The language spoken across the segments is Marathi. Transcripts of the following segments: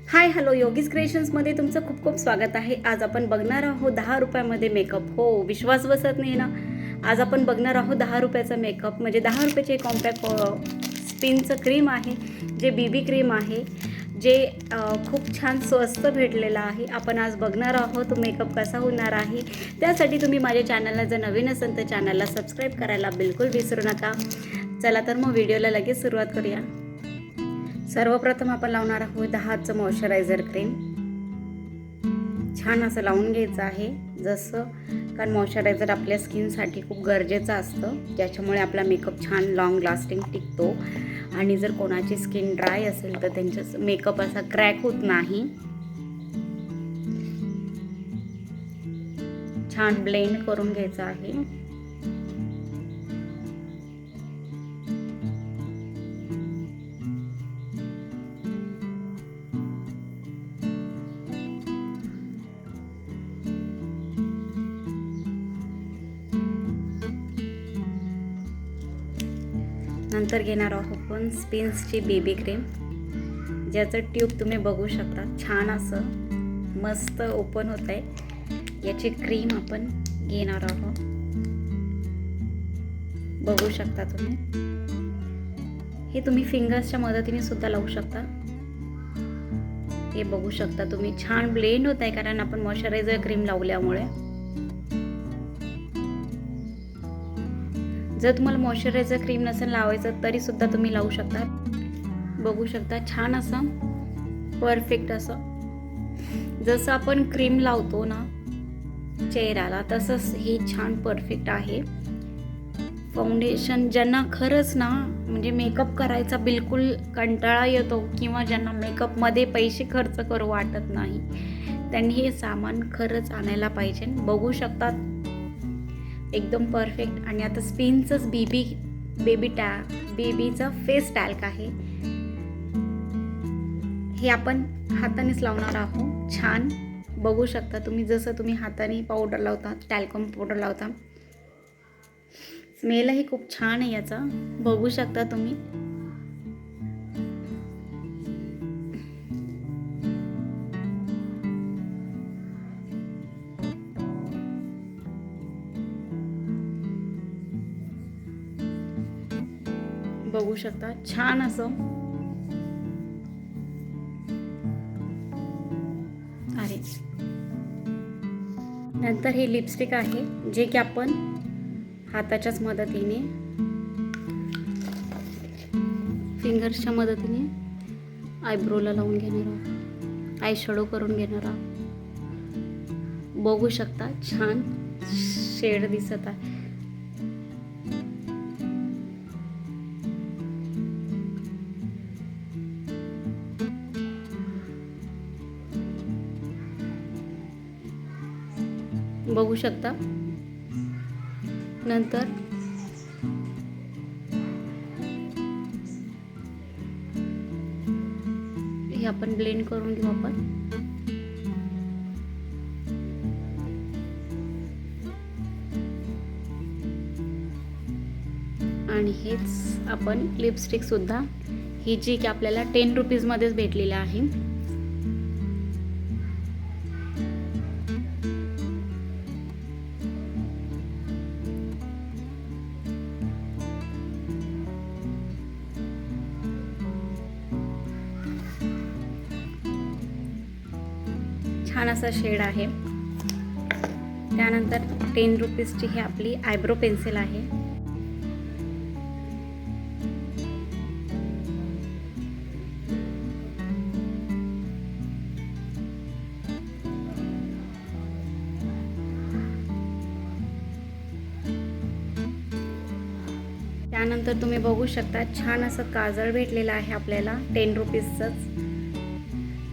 हाय हॅलो योगीज क्रिएशन्समध्ये तुमचं खूप खूप स्वागत आहे. आज आपण बघणार आहोत 10 रुपयामध्ये मेकअप. हो, विश्वास बसत नाही ना. आज आपण बघणार आहोत 10 रुपयाचा मेकअप, म्हणजे 10 रुपयाचे कॉम्पॅक्ट स्पिनचं क्रीम आहे, जे बीबी क्रीम आहे, जे खूप छान स्वस्त भेटलेलं आहे. आपण आज बघणार आहोत मेकअप कसा होणार आहे. त्यासाठी तुम्ही माझ्या चॅनलला जर नवीन असेल तर चॅनलला सबस्क्राईब करायला बिलकुल विसरू नका. चला तर मग व्हिडिओला लगेच सुरुवात करूया. सर्वप्रथम आपण लावणार आहोत 10चं मॉइश्चरायझर क्रीम. छान असं लावून घ्यायचं आहे, जसं कारण मॉइश्चरायझर आपल्या स्किनसाठी खूप गरजेचं असतं, ज्याच्यामुळे आपला मेकअप छान लॉंग लास्टिंग टिकतो. आणि जर कोणाची स्किन ड्राय असेल तर त्यांचा मेकअप असा क्रॅक होत नाही. छान ब्लेंड करून घ्यायचं आहे. नंतर घेणार आहोत आपण स्पिन्सची बेबी क्रीम, ज्याचं ट्यूब तुम्ही बघू शकता. छान असं मस्त ओपन होत आहे. याची क्रीम आपण घेणार आहोत, बघू शकता तुम्ही. हे तुम्ही फिंगर्सच्या मदतीने सुद्धा लावू शकता. हे बघू शकता तुम्ही, छान ब्लेंड होत आहे कारण आपण मॉइश्चरायझर क्रीम लावल्यामुळे. जर तुम्हाला मॉइश्चरायझर क्रीम नसेल लावायचं तरी सुद्धा तुम्ही लावू शकता. बघू शकता छान असं परफेक्ट असं, जसं आपण क्रीम लावतो ना चेहऱ्याला तसंच हे छान परफेक्ट आहे. फाउंडेशन ज्यांना खरंच ना म्हणजे मेकअप करायचा बिलकुल कंटाळा येतो, किंवा ज्यांना मेकअपमध्ये पैसे खर्च करू वाटत नाही, त्यांनी हे सामान खरंच आणायला पाहिजे. बघू शकतात एकदम परफेक्ट. आणि आता स्पिनचंच बेबीचा फेस टॅल्क आहे, हे आपण हातानेच लावणार आहोत. छान बघू शकता तुम्ही, जसं तुम्ही हाताने पावडर लावता, टॅल्कम पावडर लावता. स्मेलही खूप छान आहे याचा, बघू शकता तुम्ही. बघू शकता छान असं. अरे नंतर हे लिपस्टिक आहे, जे की आपण हाताच्याच मदतीने फिंगर्सच्या मदतीने आयब्रोला लावून घेणार आहोत, आय शॅडो करून घेणार आहोत. बघू शकता छान शेड दिसत आहे. बघू शकता. नंतर हे आपण ब्लेंड करून घेऊ आपण. आणि हेच आपण लिपस्टिक सुद्धा, ही जी की आपल्याला 10 रुपीजमध्येच भेटलेली आहे. छान असा शेड आहे. त्यानंतर 10 रुपीजची ही आपली आयब्रो पेन्सिल आहे. त्यानंतर तुम्ही बघू शकता छान असं काजळ भेटलेलं आहे आपल्याला 10 रुपीजचंच,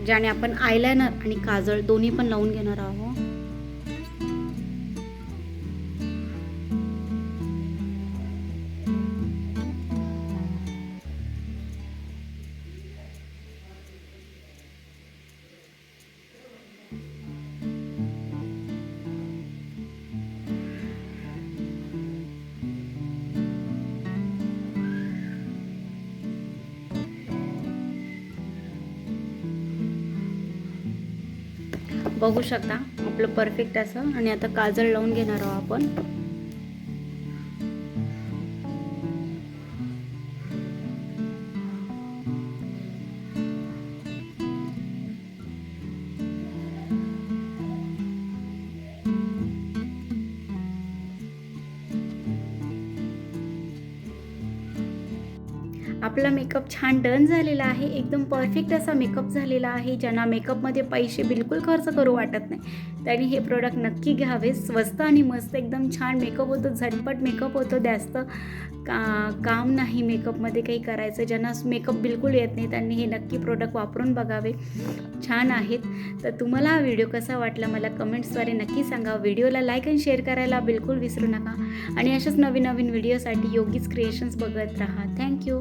ज्याने आपण आयलायनर आणि काजळ दोन्ही पण लावून घेणार आहोत. बघू शकता आपलं परफेक्ट असं. आणि आता काजळ लावून घेणार आहोत आपण. आपला मेकअप छान डन झालेला आहे. एकदम परफेक्ट असा मेकअप झालेला आहे. ज्यांना मेकअपमध्ये पैसे बिलकुल खर्च करू वाटत नाही त्यांनी हे प्रोडक्ट नक्की घ्यावे. स्वस्त आणि मस्त एकदम छान मेकअप होतो, झटपट मेकअप होतो, जास्त काम नाही मेकअपमध्ये काही करायचं. ज्यांना मेकअप बिलकुल येत नाही त्यांनी हे नक्की प्रोडक्ट वापरून बघावे, छान आहेत. तर तुम्हाला हा व्हिडिओ कसा वाटला मला कमेंट्सद्वारे नक्की सांगा. व्हिडिओला लाईक आणि शेअर करायला बिलकुल विसरू नका. आणि अशाच नवीन नवीन व्हिडिओसाठी योगीज क्रिएशन्स बघत राहा. थँक्यू.